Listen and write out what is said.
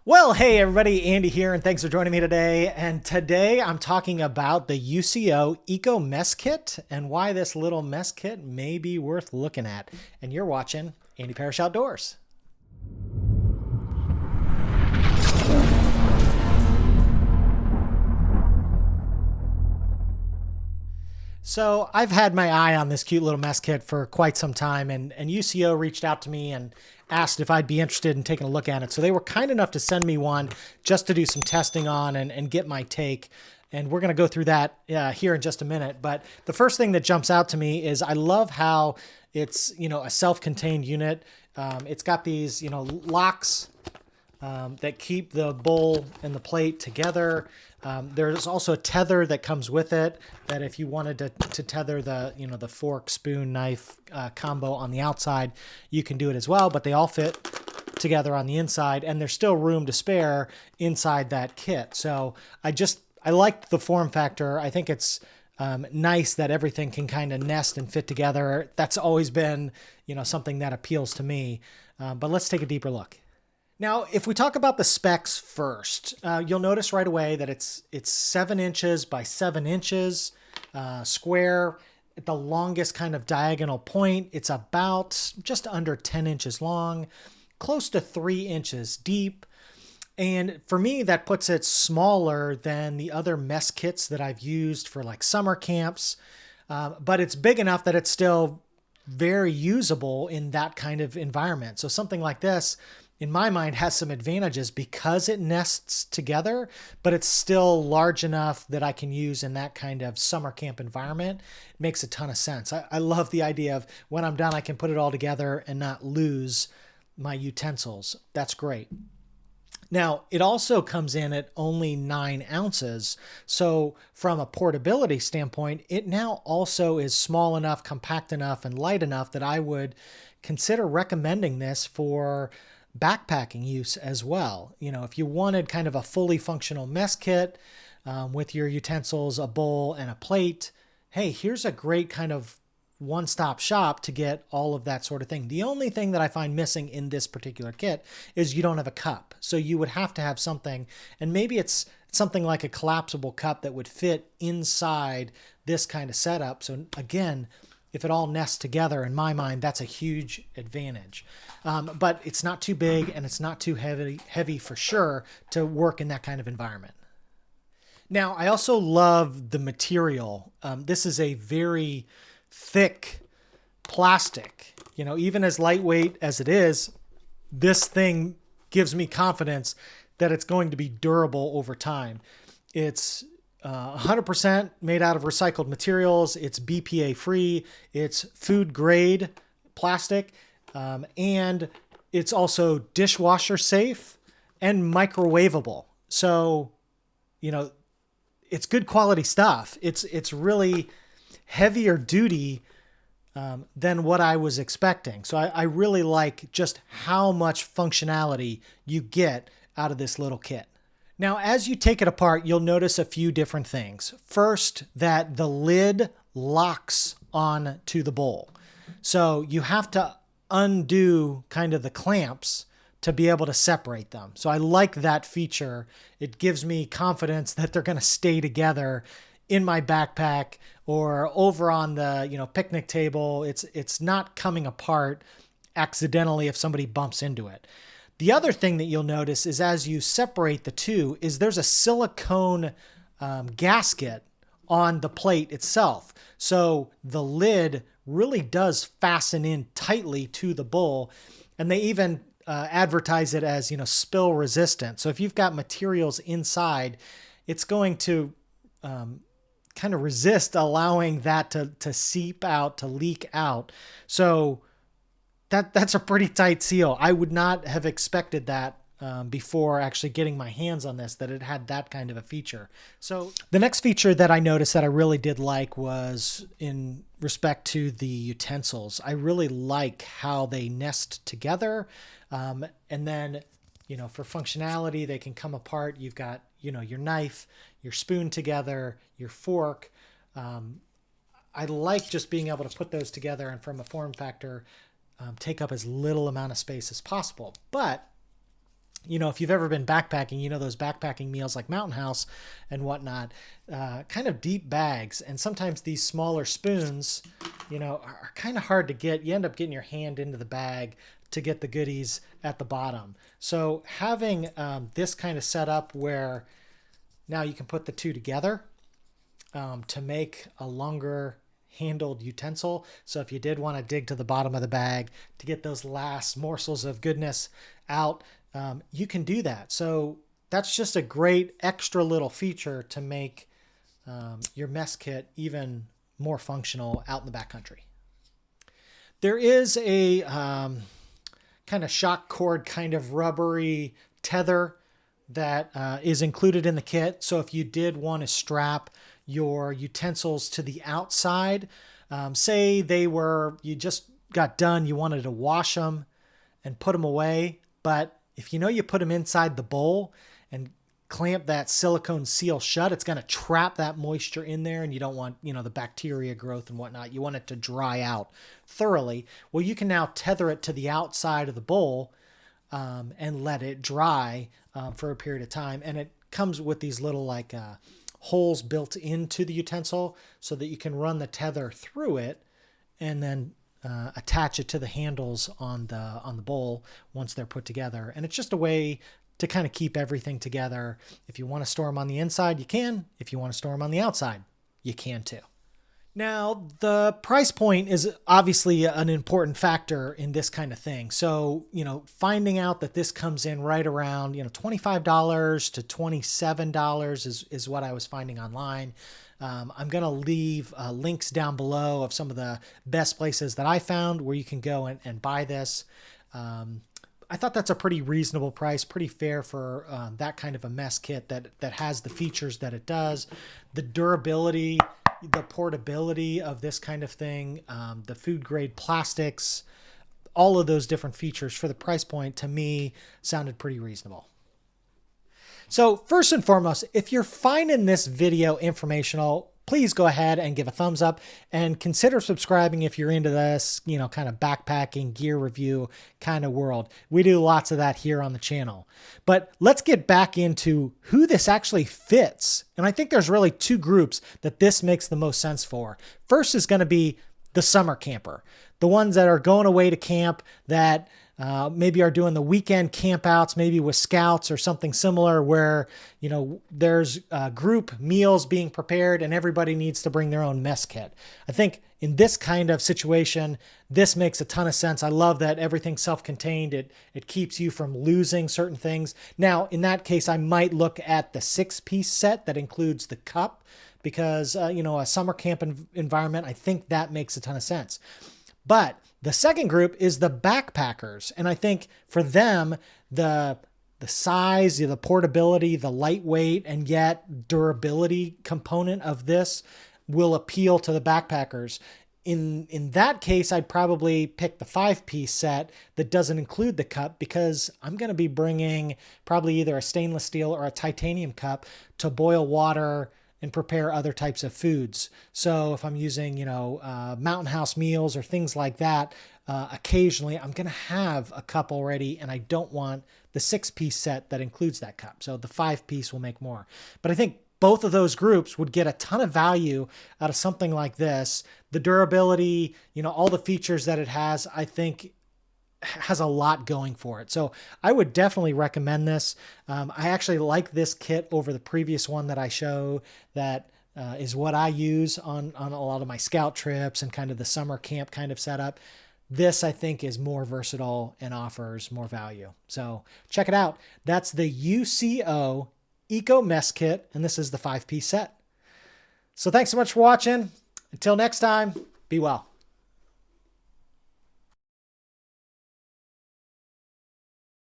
Well, hey everybody, Andy here, and thanks for joining me today. And today I'm talking about the UCO Eco Mess Kit and why this little mess kit may be worth looking at. And you're watching Andy Parrish Outdoors. So I've had my eye on this cute little mess kit for quite some time, and UCO reached out to me and asked if I'd be interested in taking a look at it. So they were kind enough to send me one just to do some testing on and get my take. And we're going to go through that here in just a minute. But the first thing that jumps out to me is I love how it's, a self-contained unit. It's got these, locks that keep the bowl and the plate together. There's also a tether that comes with it that if you wanted to tether the fork, spoon, knife combo on the outside, you can do it as well, but they all fit together on the inside and there's still room to spare inside that kit. So I like the form factor. I think it's nice that everything can kind of nest and fit together. That's always been, something that appeals to me. But let's take a deeper look. Now, if we talk about the specs first, you'll notice right away that it's 7 inches by 7 inches square. At the longest kind of diagonal point, it's about just under 10 inches long, close to 3 inches deep. And for me, that puts it smaller than the other mess kits that I've used for like summer camps. But it's big enough that it's still very usable in that kind of environment. So something like this, in my mind, has some advantages because it nests together, but it's still large enough that I can use in that kind of summer camp environment. It makes a ton of sense. I love the idea of when I'm done, I can put it all together and not lose my utensils. That's great. Now, it also comes in at only 9 ounces. So from a portability standpoint, it now also is small enough, compact enough, and light enough that I would consider recommending this for backpacking use as well. If you wanted kind of a fully functional mess kit with your utensils, a bowl, and a plate, hey, here's a great kind of one-stop shop to get all of that sort of thing. The only thing that I find missing in this particular kit is you don't have a cup. So you would have to have something, and maybe it's something like a collapsible cup that would fit inside this kind of setup. So again, if it all nests together, in my mind, that's a huge advantage. But it's not too big and it's not too heavy for sure to work in that kind of environment. Now, I also love the material. This is a very thick plastic. Even as lightweight as it is, this thing gives me confidence that it's going to be durable over time. It's 100% made out of recycled materials. It's BPA-free. It's food grade plastic. And it's also dishwasher-safe and microwavable. So, it's good quality stuff. It's really heavier duty than what I was expecting. So I really like just how much functionality you get out of this little kit. Now, as you take it apart, you'll notice a few different things. First, that the lid locks on to the bowl. So you have to undo kind of the clamps to be able to separate them. So I like that feature. It gives me confidence that they're going to stay together in my backpack or over on the picnic table. It's not coming apart accidentally if somebody bumps into it. The other thing that you'll notice is as you separate the two is there's a silicone gasket on the plate itself. So the lid really does fasten in tightly to the bowl, and they even advertise it as spill resistant. So if you've got materials inside, it's going to kind of resist allowing that to seep out, to leak out. So that's a pretty tight seal. I would not have expected that before actually getting my hands on this, that it had that kind of a feature. So the next feature that I noticed that I really did like was in respect to the utensils. I really like how they nest together. And then, for functionality, they can come apart. You've got, your knife, your spoon together, your fork. I like just being able to put those together and from a form factor, take up as little amount of space as possible. But you know, if you've ever been backpacking, you know, those backpacking meals like Mountain House and whatnot, kind of deep bags. And sometimes these smaller spoons, you know, are kind of hard to get. You end up getting your hand into the bag to get the goodies at the bottom. So having this kind of setup where now you can put the two together to make a longer handled utensil. So if you did want to dig to the bottom of the bag to get those last morsels of goodness out, you can do that. So that's just a great extra little feature to make your mess kit even more functional out in the backcountry. There is a kind of shock cord, kind of rubbery tether that is included in the kit. So if you did want to strap your utensils to the outside, say you just got done, you wanted to wash them and put them away, but if you know you put them inside the bowl and clamp that silicone seal shut, it's going to trap that moisture in there, and you don't want, you know, the bacteria growth and whatnot. You want it to dry out thoroughly. Well, you can now tether it to the outside of the bowl and let it dry for a period of time. And it comes with these little like holes built into the utensil so that you can run the tether through it and then attach it to the handles on the bowl once they're put together. And it's just a way to kind of keep everything together. If you want to store them on the inside, you can. If you want to store them on the outside, you can too. Now, the price point is obviously an important factor in this kind of thing. So, you know, finding out that this comes in right around, you know, $25 to $27 is what I was finding online. I'm going to leave links down below of some of the best places that I found where you can go and buy this. I thought that's a pretty reasonable price, pretty fair for that kind of a mess kit that has the features that it does. The durability, the portability of this kind of thing, the food grade plastics, all of those different features for the price point to me sounded pretty reasonable. So first and foremost, if you're finding this video informational, please go ahead and give a thumbs up and consider subscribing if you're into this, you know, kind of backpacking gear review kind of world. We do lots of that here on the channel. But let's get back into who this actually fits. And I think there's really two groups that this makes the most sense for. First is going to be the summer camper, the ones that are going away to camp that maybe are doing the weekend campouts, maybe with scouts or something similar where, you know, there's group meals being prepared and everybody needs to bring their own mess kit. I think in this kind of situation, this makes a ton of sense. I love that everything's self-contained. It keeps you from losing certain things. Now, in that case, I might look at the 6-piece set that includes the cup because, you know, a summer camp environment, I think that makes a ton of sense. But the second group is the backpackers. And I think for them, the size, the portability, the lightweight, and yet durability component of this will appeal to the backpackers. In that case, I'd probably pick the 5-piece set that doesn't include the cup because I'm going to be bringing probably either a stainless steel or a titanium cup to boil water and prepare other types of foods. So if I'm using, you know, Mountain House meals or things like that, occasionally I'm going to have a cup already, and I don't want the 6-piece set that includes that cup. So the 5-piece will make more. But I think both of those groups would get a ton of value out of something like this. The durability, you know, all the features that it has, I think has a lot going for it. So I would definitely recommend this. I actually like this kit over the previous one that I show that is what I use on a lot of my scout trips and kind of the summer camp kind of setup. This, I think, is more versatile and offers more value. So check it out. That's the UCO Eco Mess Kit, and this is the 5-piece set. So thanks so much for watching. Until next time, be well.